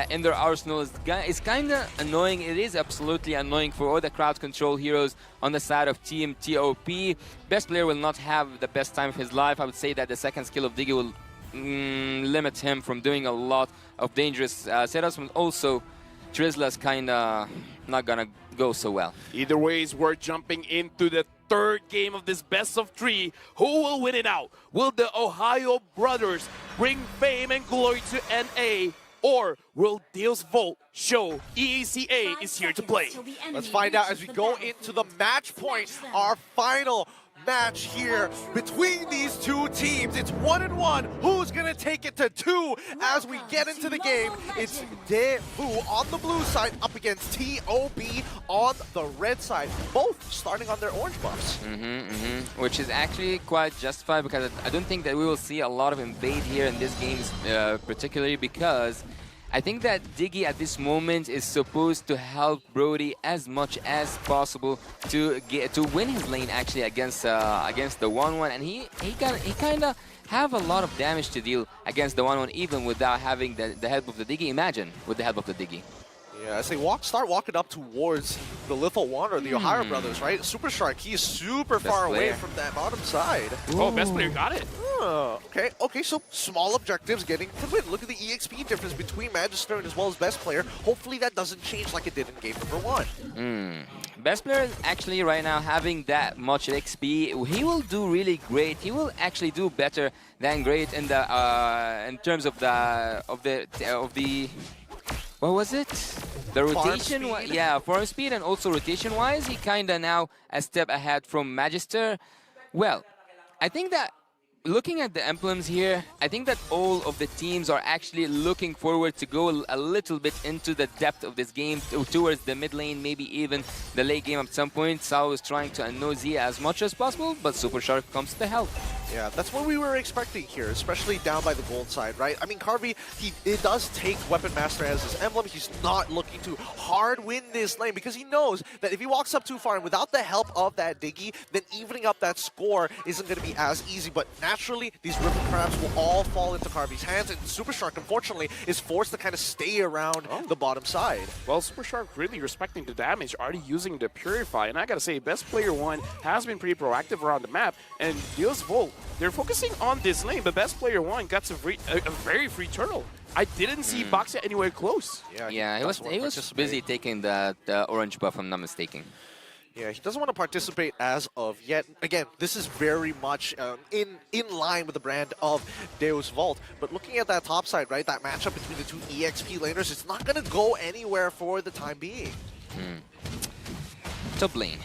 in their arsenal is kind of annoying. It is absolutely annoying for all the crowd control heroes on the side of Team TOP. Best player will not have the best time of his life. I would say that the second skill of Diggy will limit him from doing a lot of dangerous setups, and also Trizla's kind of not gonna go so well. Either ways, we're jumping into the third game of this best of three. Who will win it out? Will the Ohio brothers bring fame and glory to NA? Or will DEUSVULT show EACA is here to play? Let's find out as we go into the match point. Our final match here between these two teams. It's 1-1. Who's gonna take it to 2 as we get into the game? It's DEUSVULT on the blue side up against TOB on the red side. Both starting on their orange buffs. Which is actually quite justified, because I don't think that we will see a lot of invade here in this game, particularly because I think that Diggy at this moment is supposed to help Brody as much as possible to win his lane actually against the 1-1, and he kind of have a lot of damage to deal against the 1-1 even without having the help of the Diggy. Imagine with the help of the Diggy. Yeah, as they start walking up towards the Lethal One or the Ohio brothers, right? Super Shark, he's super far away from that bottom side. Oh, best player got it. Okay, so small objectives getting to win. Look at the EXP difference between Magister and as well as Best Player. Hopefully that doesn't change like it did in game number 1. Best Player is actually right now having that much XP. He will do really great. He will actually do better than great in the in terms of the what was it? The rotation, farm speed, and also rotation-wise, he kind of now a step ahead from Magister. Well, I think that looking at the emblems here, I think that all of the teams are actually looking forward to go a little bit into the depth of this game towards the mid lane, maybe even the late game at some point. Sao is trying to annoy Zia as much as possible, but Super Shark comes to help. Yeah, that's what we were expecting here, especially down by the gold side, right? I mean, Carvey, it does take Weapon Master as his emblem. He's not looking to hard win this lane because he knows that if he walks up too far and without the help of that Diggy, then evening up that score isn't going to be as easy. But naturally, these River Crabs will all fall into Carvey's hands, and Super Shark, unfortunately, is forced to kind of stay around the bottom side. Well, Super Shark really respecting the damage, already using the Purify, and I gotta say, Best Player 1 has been pretty proactive around the map, and DEUSVULT, they're focusing on this lane, but Best Player 1 got a very free turtle. I didn't see Boxia anywhere close. Yeah, he was busy taking the orange buff, if I'm not mistaken. Yeah, he doesn't want to participate as of yet. Again, this is very much in line with the brand of DEUSVULT. But looking at that top side, right, that matchup between the two EXP laners, it's not going to go anywhere for the time being. Top lane.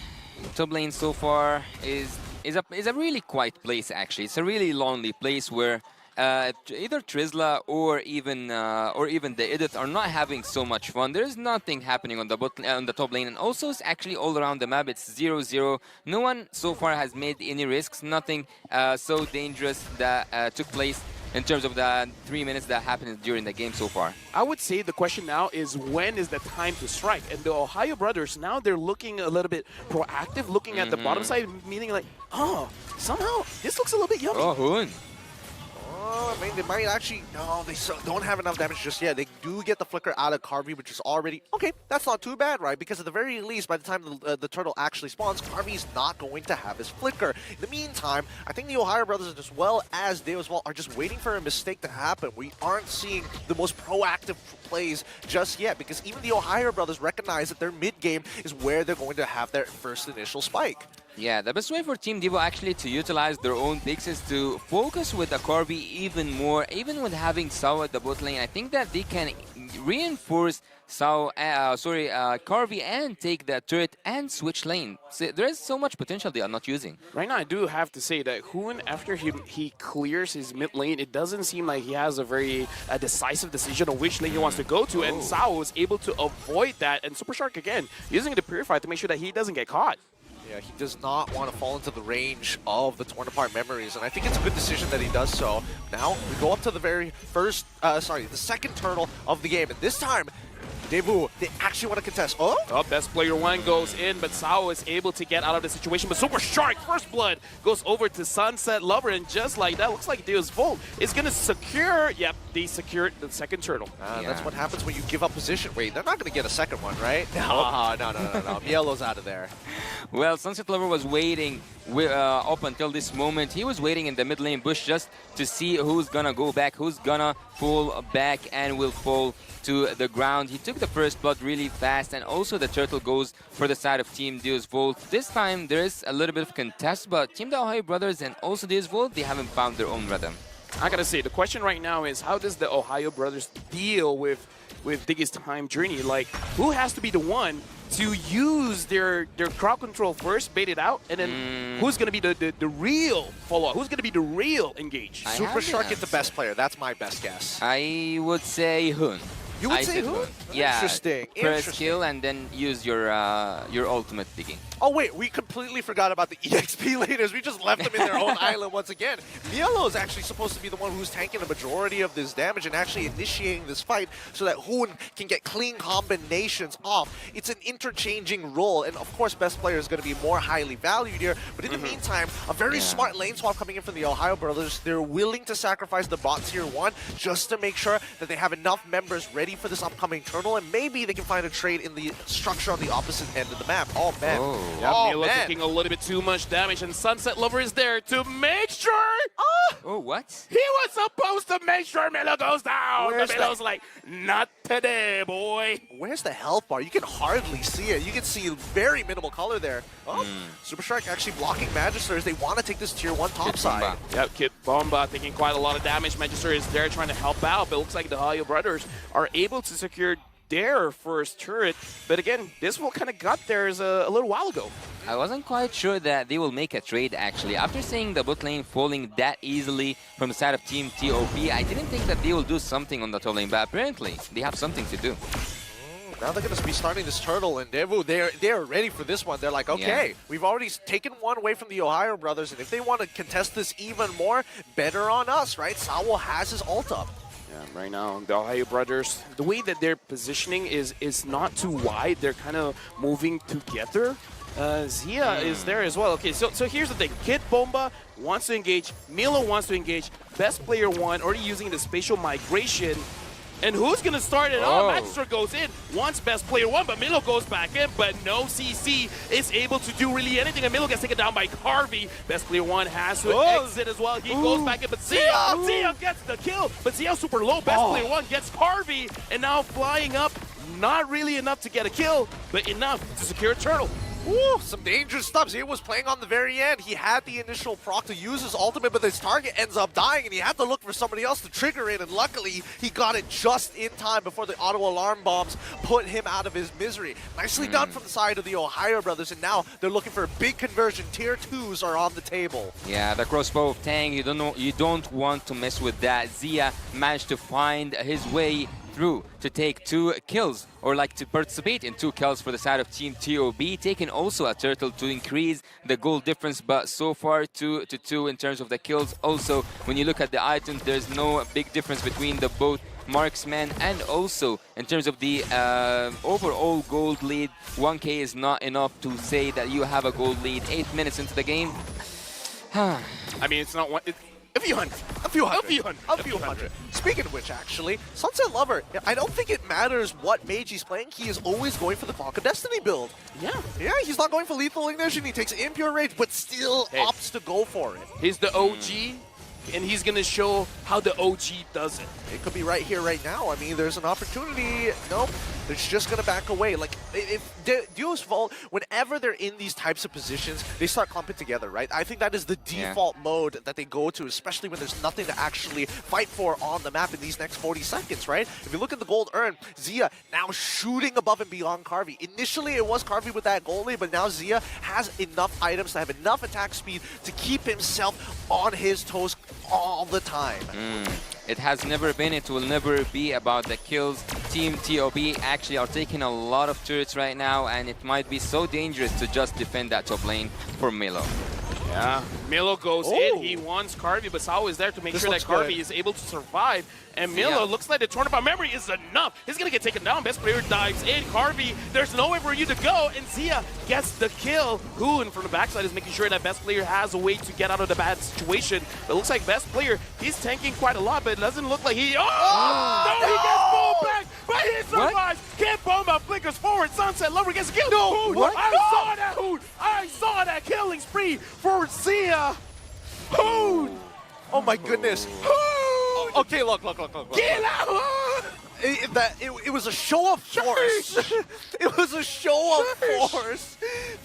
Top lane so far is a really quiet place, actually. It's a really lonely place where either Trizla or even the Edith are not having so much fun. There's nothing happening on the top lane, and also it's actually all around the map. It's 0-0. No one so far has made any risks. Nothing so dangerous that took place in terms of the 3 minutes that happened during the game so far. I would say the question now is when is the time to strike? And the Ohio brothers, now they're looking a little bit proactive, looking at the bottom side, meaning like, oh, somehow this looks a little bit yummy. Oh, Hoon. I mean, they might actually... No, they don't have enough damage just yet. They do get the flicker out of Carvey, which is already... Okay, that's not too bad, right? Because at the very least, by the time the turtle actually spawns, Carvey's not going to have his flicker. In the meantime, I think the Ohio brothers, as well as DEUSVULT, are just waiting for a mistake to happen. We aren't seeing the most proactive plays just yet, because even the Ohio brothers recognize that their mid-game is where they're going to have their first initial spike. Yeah, the best way for Team Devo actually to utilize their own picks is to focus with the Carvey even more, even with having Sao at the bot lane. I think that they can reinforce Carvey and take the turret and switch lane. So there is so much potential they are not using. Right now, I do have to say that Hoon, after he clears his mid lane, it doesn't seem like he has a very decisive decision on which lane he wants to go to, and Sao was able to avoid that. And Super Shark, again, using the Purify to make sure that he doesn't get caught. Yeah, he does not want to fall into the range of the torn apart memories, and I think it's a good decision that he does so. Now, we go up to the very first, the second turtle of the game, and this time, DEUSVULT, they actually want to contest. Oh? Oh, best player one goes in, but Sao is able to get out of the situation. But Super Shark, first blood, goes over to Sunset Lover, and just like that, looks like DEUSVULT is going to secure. Yep, they secured the second turtle. That's what happens when you give up position. Wait, they're not going to get a second one, right? No. Yellow's out of there. Well, Sunset Lover was waiting up until this moment. He was waiting in the mid lane bush just to see who's gonna go back, who's gonna pull back and will fall to the ground. He took the first blood really fast, and also the turtle goes for the side of Team DEUSVULT. This time there is a little bit of contest, but Team TheOhioBrothers and also DEUSVULT, they haven't found their own rhythm. I gotta say, the question right now is how does the TheOhioBrothers deal with Diggy's time journey? Like, who has to be the one to use their crowd control first, bait it out, and then who's going to be the real follow-up? Who's going to be the real engage? Super Shark is the best player. That's my best guess. I would say Hun. You would say Hun? Yeah. Interesting. Press skill and then use your ultimate digging. Oh wait, we completely forgot about the EXP leaders. We just left them in their own island once again. Mielo is actually supposed to be the one who's tanking the majority of this damage and actually initiating this fight so that Hun can get clean combinations off. It's an interchanging role, and of course best player is going to be more highly valued here. But in the meantime, a very smart lane swap coming in from the TheOhioBrothers. They're willing to sacrifice the bot tier 1 just to make sure that they have enough members ready for this upcoming turtle, and maybe they can find a trade in the structure on the opposite end of the map. Oh man. Yeah, Milo's taking a little bit too much damage, and Sunset Lover is there to make sure. Oh, what? He was supposed to make sure Milo goes down. Milo's like, not today, boy. Where's the health bar? You can hardly see it. You can see very minimal color there. Oh, Super Shark actually blocking Magisters. They want to take this tier 1 top side. Yep, Kid Bomba taking quite a lot of damage. Magister is there trying to help out, but it looks like the TheOhioBrothers are able to secure their first turret. But again, this one kind of got theirs a little while ago. I wasn't quite sure that they will make a trade, actually. After seeing the bot lane falling that easily from the side of Team TOP, I didn't think that they will do something on the top lane, but apparently they have something to do. Now they're going to be starting this turtle, and they're ready for this one. They're like, okay, we've already taken one away from the TheOhioBrothers, and if they want to contest this even more, better on us, right? Sawo has his ult up. Yeah, right now, the TheOhioBrothers, the way that they're positioning is not too wide. They're kind of moving together. Zia is there as well. Okay, so here's the thing. Kid Bomba wants to engage. Milo wants to engage. Best player 1 already using the spatial migration. And who's going to start it off? Magister goes in, wants best player 1, but Milo goes back in, but no CC is able to do really anything, and Milo gets taken down by Carvey. Best player 1 has to exit as well. He goes back in, but Zia gets the kill, but Zia super low. Best player 1 gets Carvey, and now flying up, not really enough to get a kill, but enough to secure a turtle. Ooh, some dangerous stuff. Zia was playing on the very end. He had the initial proc to use his ultimate, but his target ends up dying, and he had to look for somebody else to trigger it, and luckily, he got it just in time before the auto alarm bombs put him out of his misery. Nicely done from the side of the TheOhioBrothers, and now they're looking for a big conversion. Tier 2s are on the table. Yeah, the crossbow of Tang, you don't want to mess with that. Zia managed to find his way through to take 2 kills, or like to participate in 2 kills for the side of Team TOB, taking also a turtle to increase the goal difference, but so far 2 to 2 in terms of the kills. Also, when you look at the items, there's no big difference between the both marksman, and also in terms of the overall gold lead, 1k is not enough to say that you have a gold lead 8 minutes into the game. I mean, it's not one. A few hundred. Speaking of which, actually, Sunset Lover, I don't think it matters what mage he's playing. He is always going for the Clock of Destiny build. Yeah, he's not going for Lethal Ignition. He takes Impure Rage, but still opts to go for it. He's the OG, and he's going to show how the OG does it. It could be right here, right now. I mean, there's an opportunity. Nope. It's just going to back away. Like, if DEUSVULT, whenever they're in these types of positions, they start clumping together, right? I think that is the default mode that they go to, especially when there's nothing to actually fight for on the map in these next 40 seconds, right? If you look at the gold earned, Zia now shooting above and beyond Carvey. Initially, it was Carvey with that gold lead, but now Zia has enough items to have enough attack speed to keep himself on his toes all the time. It has never been, it will never be about the kills. Team TOB actually are taking a lot of turrets right now, and it might be so dangerous to just defend that top lane for Milo. Yeah, Milo goes in. He wants Carvey, but Sao is there to make sure that Carvey is able to survive. And Milo looks like the tournament memory is enough. He's going to get taken down. Best player dives in. Carvey, there's nowhere for you to go. And Zia gets the kill. Hoon from the backside is making sure that best player has a way to get out of the bad situation. But it looks like best player, he's tanking quite a lot, but it doesn't look like he... Oh! No, he gets pulled back, but he survives. Kid Bomba flickers forward. Sunset Lover gets a kill. No, Hoon, I saw that, Hoon. I saw that killing spree for Zia. Hoon. Oh my goodness. Okay, look. Get out! It was a show of force. It was a show of force.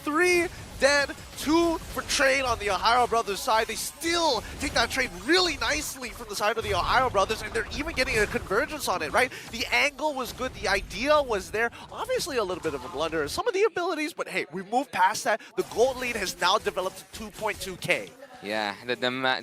3 dead, 2 for trade on the Ohio Brothers side. They still take that trade really nicely from the side of the Ohio Brothers, and they're even getting a convergence on it, right? The angle was good. The idea was there. Obviously a little bit of a blunder. Some of the abilities, but hey, we moved past that. The gold lead has now developed to 2.2K. Yeah,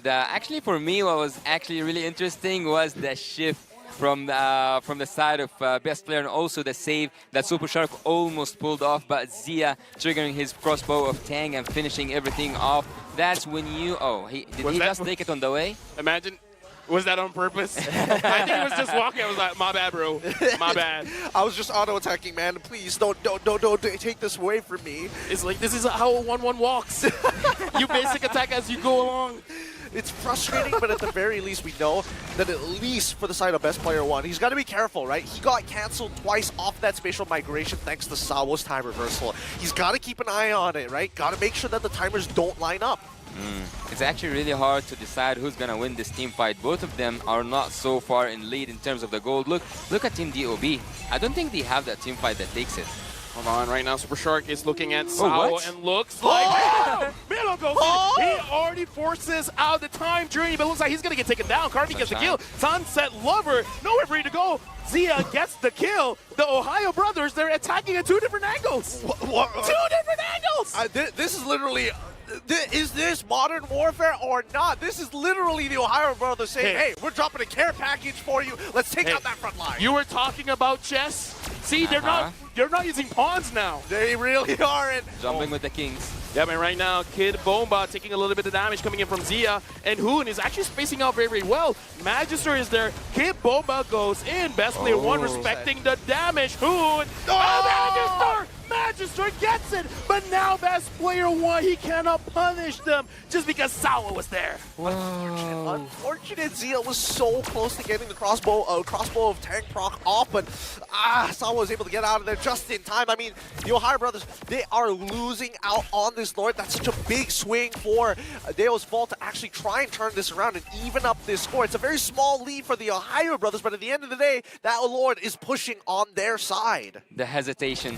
actually for me, what was actually really interesting was the shift from the side of best player, and also the save that Super Shark almost pulled off, but Zia triggering his crossbow of Tang and finishing everything off. That's when you... Oh, did he just take it on the way? Imagine... Was that on purpose? I think he was just walking. I was like, my bad, bro. My bad. I was just auto-attacking, man. Please, don't take this away from me. It's like, this is how a 1-1 walks. You basic attack as you go along. It's frustrating, but at the very least, we know that at least for the side of best player 1, he's got to be careful, right? He got canceled twice off that spatial migration thanks to Sawo's time reversal. He's got to keep an eye on it, right? Got to make sure that the timers don't line up. It's actually really hard to decide who's gonna win this team fight. Both of them are not so far in lead in terms of the gold. Look at Team DOB. I don't think they have that team fight that takes it. Hold on, right now Super Shark is looking at Sao and looks like... Milo goes in. He already forces out the time journey, but it looks like he's gonna get taken down. Carvey gets the kill. Sunset Lover, nowhere for you to go. Zia gets the kill. The Ohio Brothers, they're attacking at 2 different angles. 2 different angles! This is literally... Is this modern warfare or not? This is literally the Ohio Brothers saying, hey, we're dropping a care package for you. Let's take out that front line. You were talking about chess? See, they're not using pawns now. They really aren't. Jumping with the kings. Yeah, man, right now, Kid Bomba taking a little bit of damage coming in from Zia, and Hoon is actually spacing out very, very well. Magister is there. Kid Bomba goes in. Best player 1 respecting the damage. Hoon. Magister! Magister gets it, but now best player 1, he cannot punish them just because Sawa was there. Unfortunate. Zia was so close to getting the crossbow of tank proc off, but Sawa was able to get out of there just in time. I mean, the Ohio Brothers, they are losing out on this Lord. That's such a big swing for DEUSVULT to actually try and turn this around and even up this score. It's a very small lead for the Ohio Brothers, but at the end of the day, that Lord is pushing on their side. The hesitation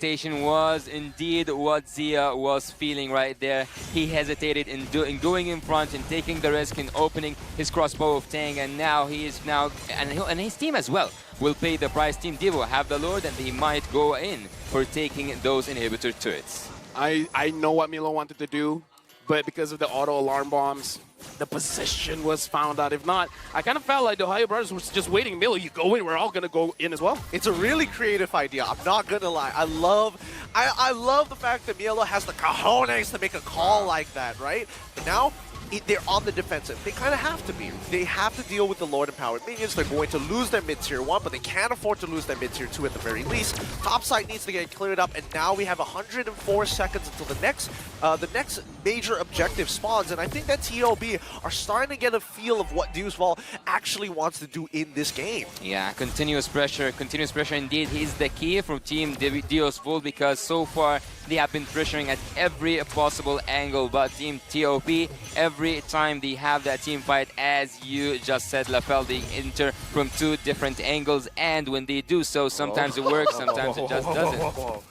was indeed what Zia was feeling right there. He hesitated in going in front and taking the risk in opening his crossbow of Tang, and now he is and his team as well will pay the price. Team Devo have the Lord, and they might go in for taking those inhibitor turrets. I know what Milo wanted to do, but because of the auto alarm bombs, the position was found out. If not, I kind of felt like the Ohio Brothers was just waiting. Milo, you go in, we're all going to go in as well. It's a really creative idea. I'm not going to lie. I love the fact that Milo has the cojones to make a call like that, right? But now, they're on the defensive. They kind of have to be. They have to deal with the Lord Empowered Minions. They're going to lose their mid-tier 1, but they can't afford to lose their mid-tier 2 at the very least. Top side needs to get cleared up, and now we have 104 seconds until the next major objective spawns, and I think that TOB are starting to get a feel of what DEUSVULT actually wants to do in this game. Yeah, continuous pressure indeed. He's the key from Team DEUSVULT, because so far they have been pressuring at every possible angle, but Team TOP, every time they have that team fight, as you just said, Lafel, they enter from 2 different angles, and when they do so, sometimes it works, sometimes it just doesn't.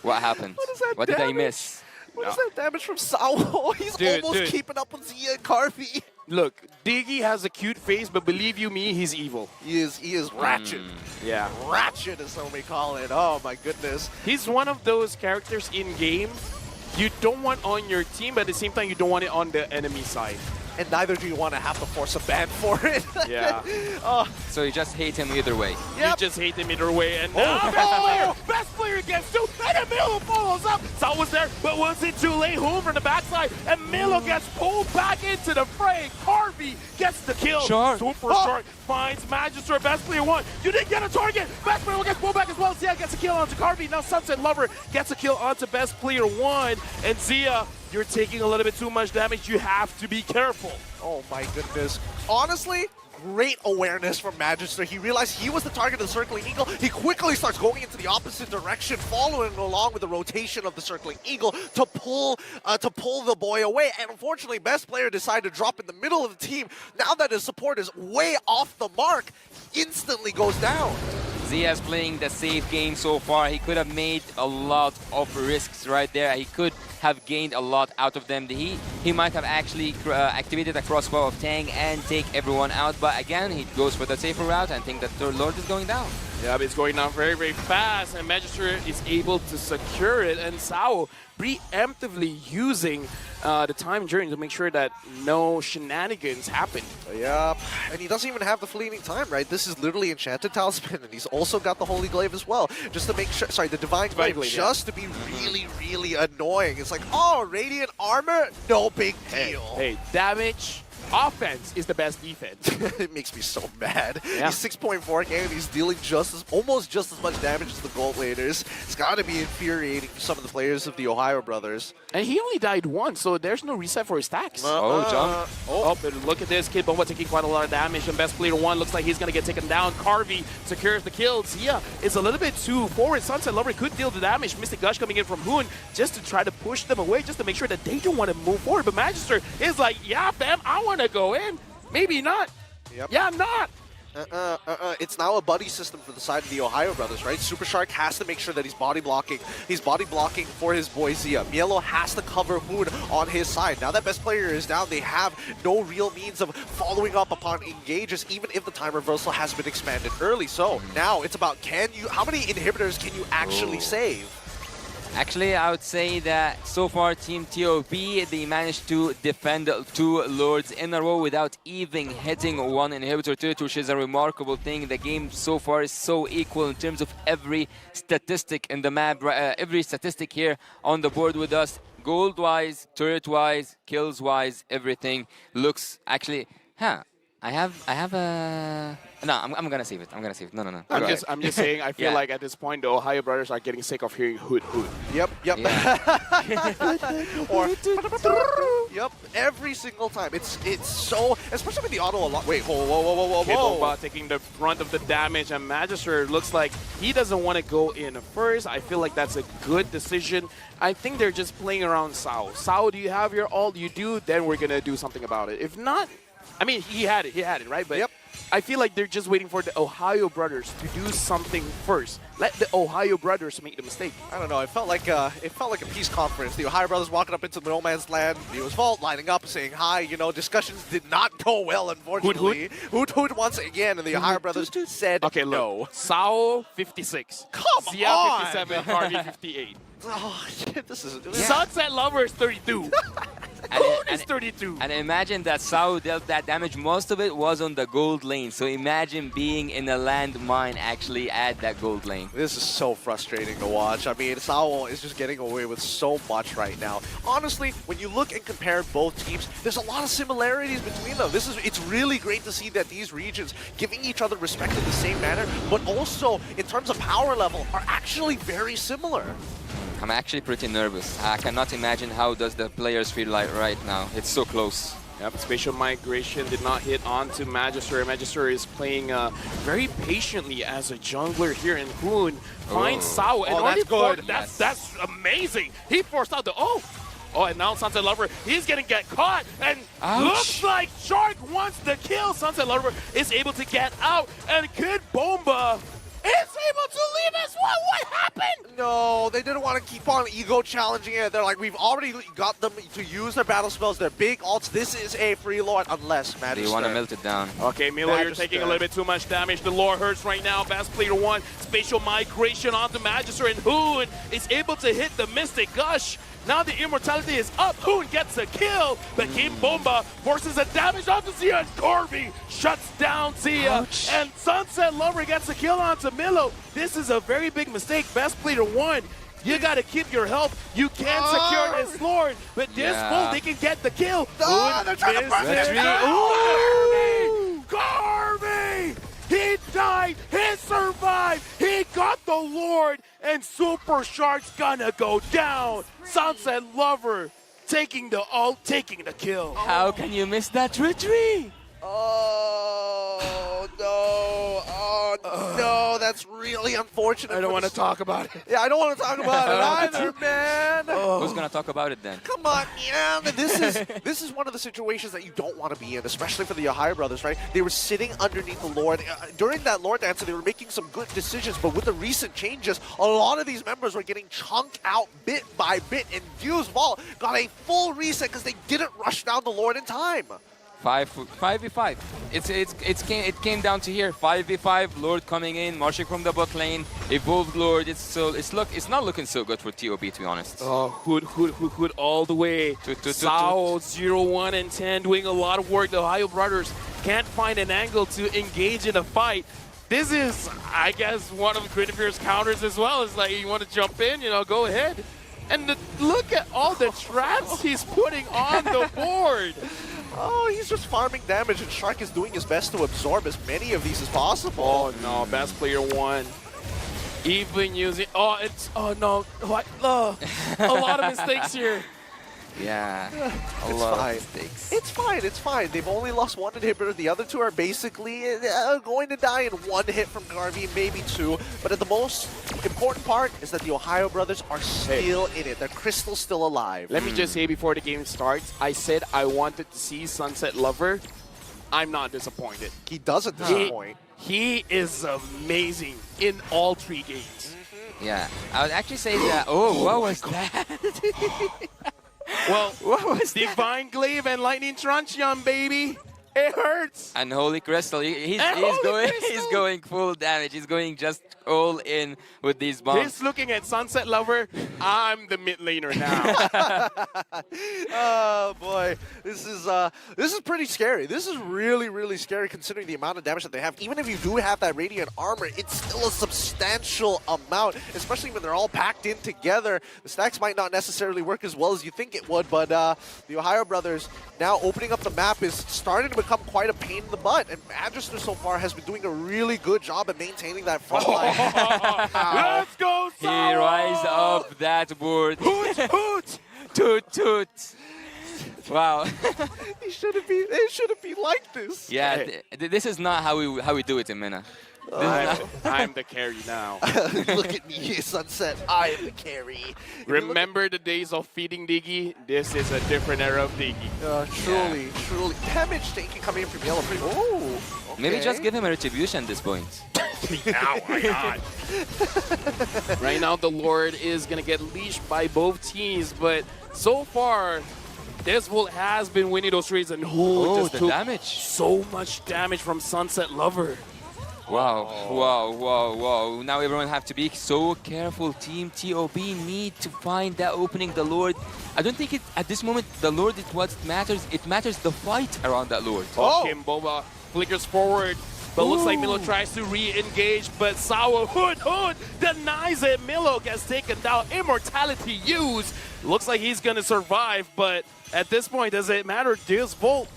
What happened? What did I miss? What is that damage from Sao? He's almost keeping up with Zia and Carvey. Look, Diggy has a cute face, but believe you me, he's evil. He is ratchet. Yeah. Ratchet, as some may call it. Oh, my goodness. He's one of those characters in game you don't want on your team, but at the same time, you don't want it on the enemy side. and neither do you want to have to force a ban for it. Yeah. So you just hate him either way. You just hate him either way, and now best player gets two, and then Milo follows up. Saul was there, but was it too late? Home from the backside, and Milo gets pulled back into the fray. Harvey gets the kill. Shark. Super Shark finds Magister, best player one. You didn't get a target. Best player one gets pulled back as well. Zia gets a kill onto Harvey. Now Sunset Lover gets a kill onto best player one, and Zia, you're taking a little bit too much damage. You have to be careful. Oh my goodness. Honestly, great awareness from Magister. He realized he was the target of the Circling Eagle. He quickly starts going into the opposite direction, following along with the rotation of the Circling Eagle to pull the boy away. And unfortunately, best player decided to drop in the middle of the team. Now that his support is way off the mark, instantly goes down. Zia's playing the safe game so far. He could have made a lot of risks right there. He could have gained a lot out of them. He might have actually activated a crossbow of Tang and take everyone out, but again, he goes for the safer route and think that Third Lord is going down. Yeah, but it's going down very, very fast, and Magister is able to secure it, and Sao preemptively using the time journey to make sure that no shenanigans happen. Yeah, and he doesn't even have the fleeting time, right? This is literally Enchanted Talisman, and he's also got the Holy Glaive as well, just to make sure, sorry, the Divine Glaive, just to be really, really annoying. It's like, oh, Radiant Armor? No big deal. Hey, damage. Offense is the best defense. It makes me so mad. Yeah. He's 6.4 game and he's dealing almost just as much damage as the Gold Laners. It's got to be infuriating for some of the players of the Ohio Brothers. And he only died once, so there's no reset for his stacks. Jump. Oh, but look at this. Kid Bomba taking quite a lot of damage, and best player one looks like he's going to get taken down. Carvey secures the kill. Zia is a little bit too forward. Sunset Lover could deal the damage. Mystic Gush coming in from Hoon just to try to push them away, just to make sure that they don't want to move forward. But Magister is like, yeah, fam, I want to go in. Maybe not. Yep. Yeah, I'm not. It's now a buddy system for the side of the Ohio Brothers, right? Super Shark has to make sure that he's body blocking. He's body blocking for his boy Zia. Mielo has to cover Hoon on his side. Now that best player is down, they have no real means of following up upon engages, even if the time reversal has been expanded early. So now it's about how many inhibitors can you actually save? Actually, I would say that so far Team TOP, they managed to defend 2 Lords in a row without even hitting 1 inhibitor to it, which is a remarkable thing. The game so far is so equal in terms of every statistic in the map, every statistic here on the board with us. Gold-wise, turret-wise, kills-wise, everything looks actually... I have a... No, I'm gonna save it. I'm gonna save it. No. I'm just saying, I feel like at this point, the Ohio Brothers are getting sick of hearing hood. Yep. Yeah. Or yep, every single time. It's so, especially with the auto a lot. Wait, whoa. Kid taking the brunt of the damage, and Magister looks like he doesn't want to go in first. I feel like that's a good decision. I think they're just playing around Sao. Sao, do you have your ult? You do, then we're gonna do something about it. If not, I mean, he had it, right? But yep. I feel like they're just waiting for the Ohio Brothers to do something first. Let the Ohio Brothers make the mistake. I don't know. It felt like a peace conference. The Ohio Brothers walking up into the no man's land. DEUSVULT lining up, saying hi. You know, discussions did not go well, unfortunately. Hoot once again, and the Ohio Brothers said okay, no. Look, Sao 56. Come Zia on. 57. Harvey 58. Oh shit! This is Sunset Lover is 32. It's 32. And imagine that Sao dealt that damage. Most of it was on the gold lane. So imagine being in a landmine actually at that gold lane. This is so frustrating to watch. I mean, Sao is just getting away with so much right now. Honestly, when you look and compare both teams, there's a lot of similarities between them. It's really great to see that these regions giving each other respect in the same manner, but also in terms of power level are actually very similar. I'm actually pretty nervous. I cannot imagine how does the players feel like right now. It's so close. Yep, Spatial Migration did not hit onto Magister. Magister is playing very patiently as a jungler here, and Hoon finds Sao. And that's good. That's amazing. He forced out the and now Sunset Lover, he's gonna get caught, and looks like Shark wants the kill. Sunset Lover is able to get out, and Kid Bomba is able to leave as well. What happened? No, they didn't want to keep on ego challenging it. They're like, we've already got them to use their battle spells, their big ults. This is a free lord, unless Magister. You want to melt it down. Okay, Milo, you're taking a little bit too much damage. The lore hurts right now. Best player one, Spatial Migration onto Magister, and Hoon is able to hit the Mystic Gush. Now the immortality is up. Hoon gets a kill, but King Bomba forces a damage onto Zia, and Corby shuts down Zia. Ouch. And Sunset Lover gets a kill onto Milo. This is a very big mistake. Best player won. You gotta keep your health. You can secure this Lord, but this fool, they can get the kill. They're trying to burn it. Corby! He died, he survived, he got the Lord, and Super Shark's gonna go down. Sunset Lover taking the ult, taking the kill. How can you miss that retreat? Oh, no. Oh, no. That's really unfortunate. I don't want to talk about it. Yeah, I don't want to talk about it either, man. Who's gonna talk about it then? Come on, man. This is one of the situations that you don't want to be in, especially for the TheOhioBrothers, right? They were sitting underneath the Lord. During that Lord dancer, they were making some good decisions, but with the recent changes, a lot of these members were getting chunked out bit by bit, and DEUSVULT got a full reset because they didn't rush down the Lord in time. 5v5. It came down to here. 5v5. Lord coming in, marching from the bot lane. Evolved Lord. It's not looking so good for TOB, to be honest. Oh, Hood all the way. Sao 0-1 and 10 doing a lot of work. The TheOhioBrothers can't find an angle to engage in a fight. This is, I guess, one of Grenadier's counters as well. It's like, you want to jump in, go ahead. And look at all the traps he's putting on the board. Oh, he's just farming damage, and Shark is doing his best to absorb as many of these as possible. Oh no, best player won. Even using, a lot of mistakes here. Yeah, a It's lot fine. of mistakes. It's fine. They've only lost one inhibitor. The other two are basically going to die in one hit from Garvey, maybe two. But the most important part is that the TheOhioBrothers are still in it. Their Crystal's still alive. Let me just say before the game starts, I said I wanted to see Sunset Lover. I'm not disappointed. He doesn't disappoint. He is amazing in all 3 games. Yeah, I would actually say that. Oh, what was that? Well, What was that? Divine Glaive and Lightning Truncheon, baby. It hurts. And Holy Crystal, he's Holy Crystal! he's going full damage. He's going just all in with these bombs. He's looking at Sunset Lover. I'm the mid laner now. Oh boy, this is pretty scary. This is really scary considering the amount of damage that they have. Even if you do have that radiant armor, it's still a substantial amount, especially when they're all packed in together. The stacks might not necessarily work as well as you think it would, but the TheOhioBrothers now opening up the map is starting to become quite a pain in the butt, and Magister so far has been doing a really good job at maintaining that front line. Let's go, He Sour! rise up that board. Hoot, hoot! Toot toot. Wow. It shouldn't be like this. Yeah, this is not how we do it in MENA. This is not- I'm the carry now. Look at me, Sunset. I am the carry. Remember the days of feeding Diggy? This is a different era of Diggy. Truly. Damage taking coming in from Yellow. Oh, okay. Maybe just give him a retribution at this point. Ow, my God. Right now, the Lord is going to get leashed by both teams, but so far, DEUSVULT has been winning those trades, and just the took damage. so much damage from Sunset Lover. Wow. Now everyone have to be so careful. Team TOB need to find that opening. The Lord, I don't think at this moment the Lord is what matters. It matters the fight around that Lord. Kim Boba flickers forward, but looks like Milo tries to re-engage, but Sawa Hood denies it. Milo gets taken down. Immortality used. Looks like he's going to survive, but at this point, does it matter? DEUSVULT,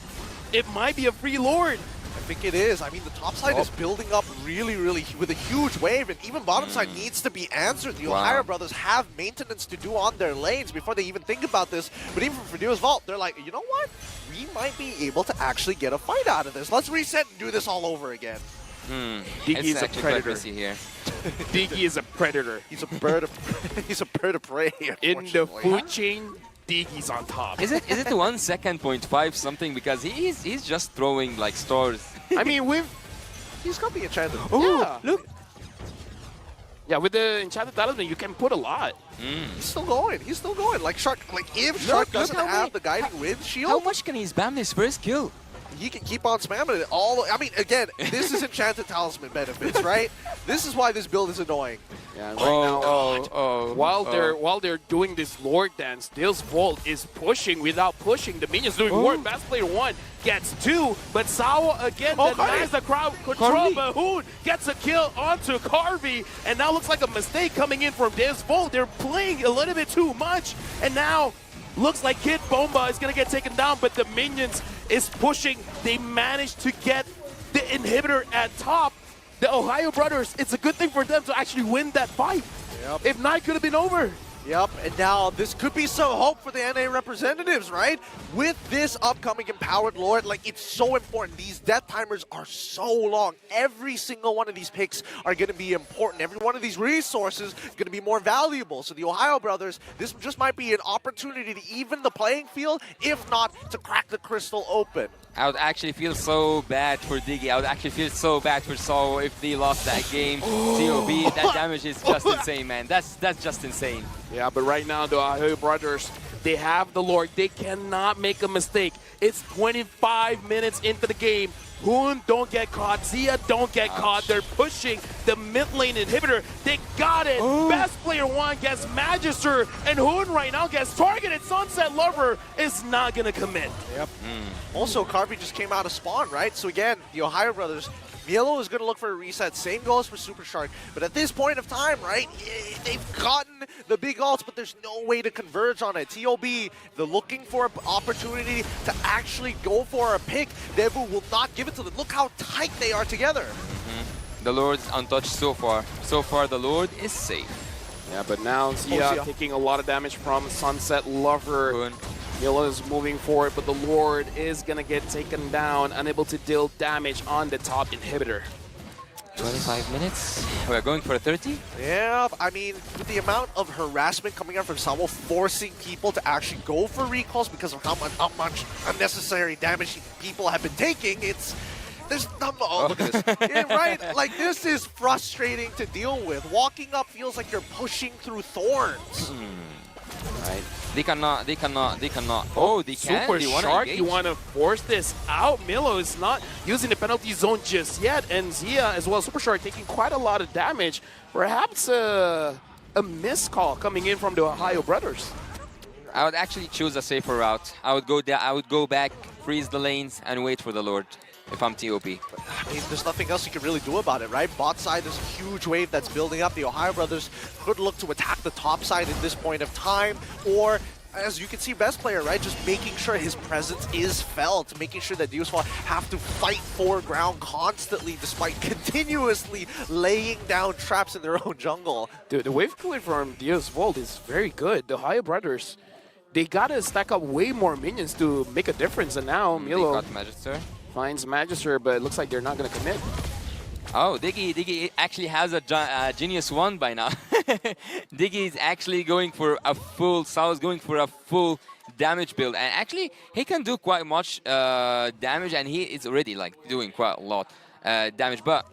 it might be a free Lord. I think it is. I mean, the top side is building up really with a huge wave, and even bottom side needs to be answered. The TheOhioBrothers have maintenance to do on their lanes before they even think about this. But even for DEUSVULT, they're like, you know what? We might be able to actually get a fight out of this. Let's reset and do this all over again. Diggy is a actually quite predator. busy here. Diggy is a predator. He's a bird of prey. In the unfortunately. food chain, Diggy's on top. Is it 1 second 0.5 something? Because he's just throwing like stars. I mean, He's got the enchanted. yeah. Look. Yeah, with the enchanted talisman, you can put a lot. He's still going. Like Shark. Like if Shark doesn't how have many- the guiding wind shield. How much can he spam this first kill? he can keep on spamming it all. I mean, again, this is Enchanted Talisman benefits, right? This is why this build is annoying. Yeah, right now, while they're doing this Lord dance, DEUSVULT is pushing without pushing. The minions doing work. Best player 1 gets 2, but Sawa again denies the crowd control. But Hoon gets a kill onto Carvey, and now looks like a mistake coming in from DEUSVULT. They're playing a little bit too much, and now looks like Kid Bomba is gonna get taken down, but the minions is pushing. They managed to get the inhibitor at top. The Ohio Brothers, it's a good thing for them to actually win that fight. Yep. If not, it could have been over. Yep, and now this could be some hope for the NA representatives, right? With this upcoming Empowered Lord, like, it's so important. These death timers are so long. Every single one of these picks are going to be important. Every one of these resources is going to be more valuable. So the Ohio Brothers, this just might be an opportunity to even the playing field, if not to crack the crystal open. I would actually feel so bad for Diggy. I would actually feel so bad for Saul if they lost that game. TOB, that damage is just insane, man. That's just insane. Yeah, but right now, the Ohio Brothers, they have the Lord. They cannot make a mistake. It's 25 minutes into the game. Hoon don't get caught. Zia don't get caught. They're pushing the mid lane inhibitor. They got it. Best player 1 gets Magister, and Hoon right now gets targeted. Sunset Lover is not going to commit. Yep. Also, Carvey just came out of spawn, right? So again, the Ohio Brothers, Mielo is going to look for a reset. Same goes for Super Shark. But at this point of time, right, they've gotten the big ults, but there's no way to converge on it. TOB, they're looking for an opportunity to actually go for a pick. Devu will not give it to them. Look how tight they are together. The Lord's untouched so far. So far, the Lord is safe. Yeah, but now Zia taking a lot of damage from Sunset Lover. Hoon. Mielo is moving forward, but the Lord is going to get taken down, unable to deal damage on the top inhibitor. 25 minutes. We're going for a 30? Yeah, I mean, with the amount of harassment coming out from Samuel, forcing people to actually go for recalls because of how much unnecessary damage people have been taking, there's not, look at this. Yeah, right? Like, this is frustrating to deal with. Walking up feels like you're pushing through thorns. Right. They cannot. Oh, they can. Super They wanna Shark, engage. you want to force this out. Mielo is not using the penalty zone just yet, and Zia as well, Super Shark taking quite a lot of damage. Perhaps a missed call coming in from the Ohio Brothers. I would actually choose a safer route. I would go there. I would go back, freeze the lanes, and wait for the Lord. If I'm TOP. I mean, there's nothing else you can really do about it, right? Bot side, there's a huge wave that's building up. The Ohio Brothers could look to attack the top side at this point of time, or as you can see, best player, right? Just making sure his presence is felt, making sure that DEUSVULT have to fight for ground constantly despite continuously laying down traps in their own jungle. Dude, the wave clear from DEUSVULT is very good. The Ohio Brothers, they gotta stack up way more minions to make a difference, and now Mielo They got Magister. finds Magister, but it looks like they're not gonna commit. Oh, Diggy actually has a Genius 1 by now. Diggy is actually going for a full, Sal's going for a full damage build. And actually, he can do quite much damage, and he is already like doing quite a lot damage. But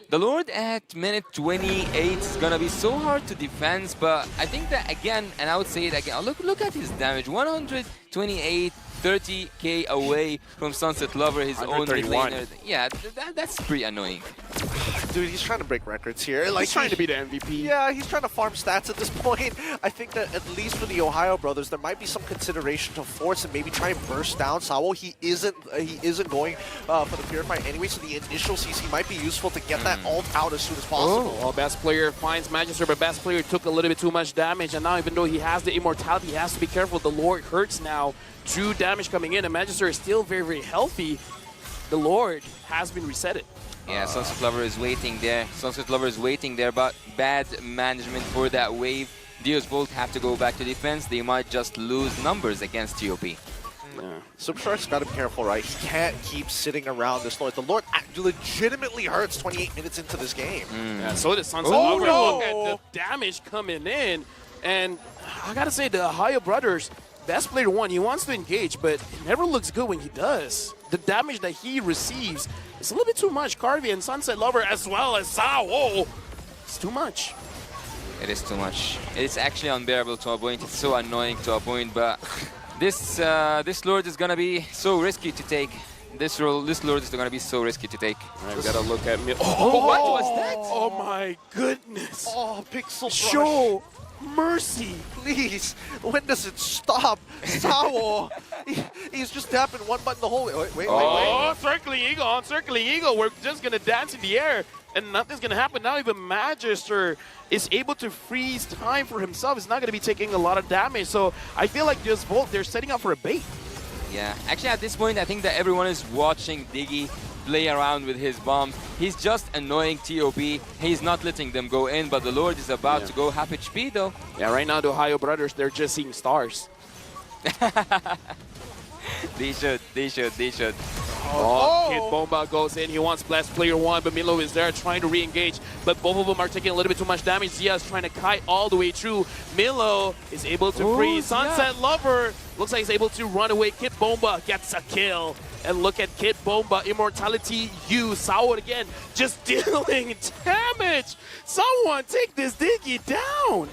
the Lord at minute 28 is gonna be so hard to defend, but I think that again, and I would say it again, look at his damage, 128, 30k away from Sunset Lover, his own mid laner. Yeah, that's pretty annoying. Dude, he's trying to break records here. Like, He's trying to be the MVP. Yeah, he's trying to farm stats at this point. I think that at least for the Ohio Brothers, there might be some consideration to force and maybe try and burst down Sawo. He isn't going for the Purify anyway, so the initial CC might be useful to get that ult out as soon as possible. Well, best player finds Magister, but best player took a little bit too much damage, and now even though he has the immortality, he has to be careful. The Lord hurts now. True damage coming in, and Magister is still very, very healthy. The Lord has been resetted. Yeah, Sunset Lover is waiting there. Sunset Lover is waiting there, but bad management for that wave. DEUSVULT have to go back to defense. They might just lose numbers against TOP. Yeah. Super Shark's got to be careful, right? He can't keep sitting around this Lord. The Lord legitimately hurts 28 minutes into this game. Yeah, so does Sunset Oh, Lover. no! Look at the damage coming in. And I gotta say, the Ohio Brothers, best player 1, he wants to engage, but it never looks good when he does. The damage that he receives is a little bit too much. Carvey and Sunset Lover as well as Sao. Oh, it's too much. It is too much. It's actually unbearable to a point. It's so annoying to a point, but this Lord is gonna be so risky to take. This Lord is going to be so risky to take. All right, we gotta look at Milo. Oh, what was that? Oh my goodness! Oh, Pixel Brush. Show mercy! Please, when does it stop? Sao, he's just tapping one button the whole way. Wait. Oh, circling eagle on circling eagle. We're just gonna dance in the air, and nothing's gonna happen. Now even Magister is able to freeze time for himself. He's not gonna be taking a lot of damage. So I feel like DEUSVULT, they're setting up for a bait. Yeah, actually at this point, I think that everyone is watching Diggy play around with his bombs. He's just annoying TOP. He's not letting them go in, but the Lord is about to go half HP though. Yeah, right now the OhioBrothers, they're just seeing stars. They should. Oh, Kid Bomba goes in. He wants Blast Player 1, but Milo is there trying to re-engage. But both of them are taking a little bit too much damage. Zia is trying to kite all the way through. Milo is able to freeze. Sunset Lover looks like he's able to run away. Kid Bomba gets a kill. And look at Kid Bomba, Immortality U, Sao again, just dealing damage. Someone take this Diggy down.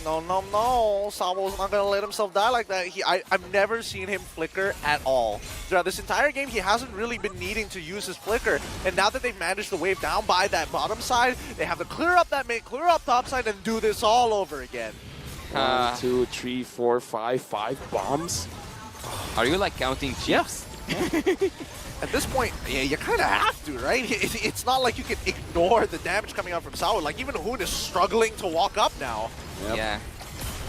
No. Sabo's not going to let himself die like that. I've never seen him flicker at all. Throughout this entire game, he hasn't really been needing to use his flicker. And now that they've managed to wave down by that bottom side, they have to clear up that mid, clear up top side, and do this all over again. 1, 2, 3, 4, 5 bombs. Are you like counting chips? At this point, yeah, you kind of have to, right? It's not like you can ignore the damage coming out from Sao. Like, even Hoon is struggling to walk up now. Yep. Yeah.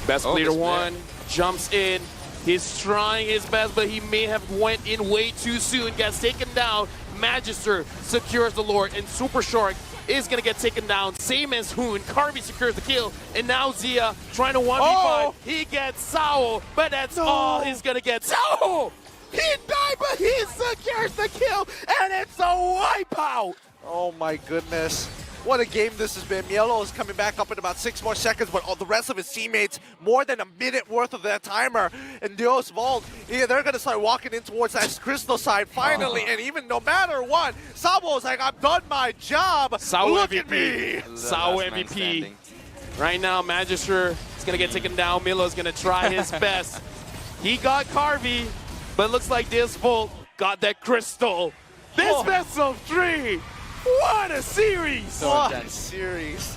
Best player this 1 jumps in. He's trying his best, but he may have went in way too soon. Gets taken down. Magister secures the Lord, and Super Shark is going to get taken down. Same as Hoon. Karvi secures the kill, and now Zia trying to 1v5. He gets Sao, but that's all he's going to get. Sao! He died, but he secures the kill, and it's a wipeout! Oh my goodness. What a game this has been. Mielo is coming back up in about 6 more seconds, but all the rest of his teammates, more than a minute worth of their timer. And DEUSVULT, yeah, they're going to start walking in towards that crystal side finally. And even no matter what, Sabo's like, I've done my job. Sao Look MVP. at me. Sao MVP. Right now, Magister is going to get taken down. Milo's going to try his best. He got Karvi, but it looks like DEUSVULT got that crystal. This best of 3. What a series! What a series.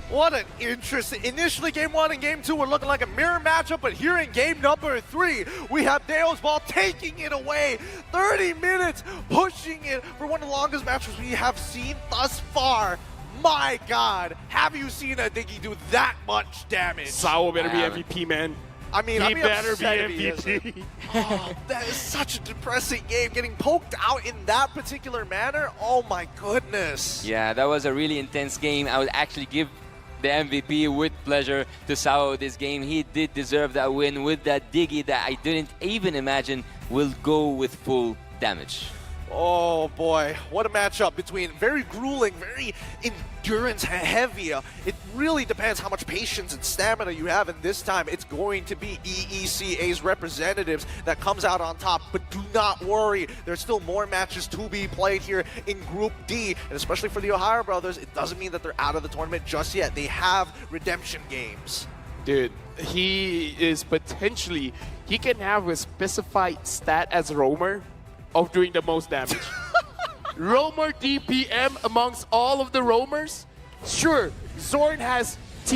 What an interesting. Initially, game 1 and game 2 were looking like a mirror matchup, but here in game number 3, we have DEUSVULT taking it away. 30 minutes, pushing it for one of the longest matches we have seen thus far. My God, have you seen a Diggy do that much damage? Sao better be MVP, man. I mean, he I'd be better upset be if he MVP. isn't. Oh, that is such a depressing game. Getting poked out in that particular manner. Oh my goodness. Yeah, that was a really intense game. I would actually give the MVP with pleasure to Sao this game. He did deserve that win with that Diggy that I didn't even imagine will go with full damage. Oh boy, what a matchup between very grueling, very endurance heavy. It really depends how much patience and stamina you have, and this time it's going to be EECA's representatives that comes out on top. But do not worry, there's still more matches to be played here in Group D, and especially for the OhioBrothers, it doesn't mean that they're out of the tournament just yet. They have redemption games. Dude, he is potentially, he can have a specified stat as roamer of doing the most damage. Roamer DPM amongst all of the roamers? Sure, Zorn has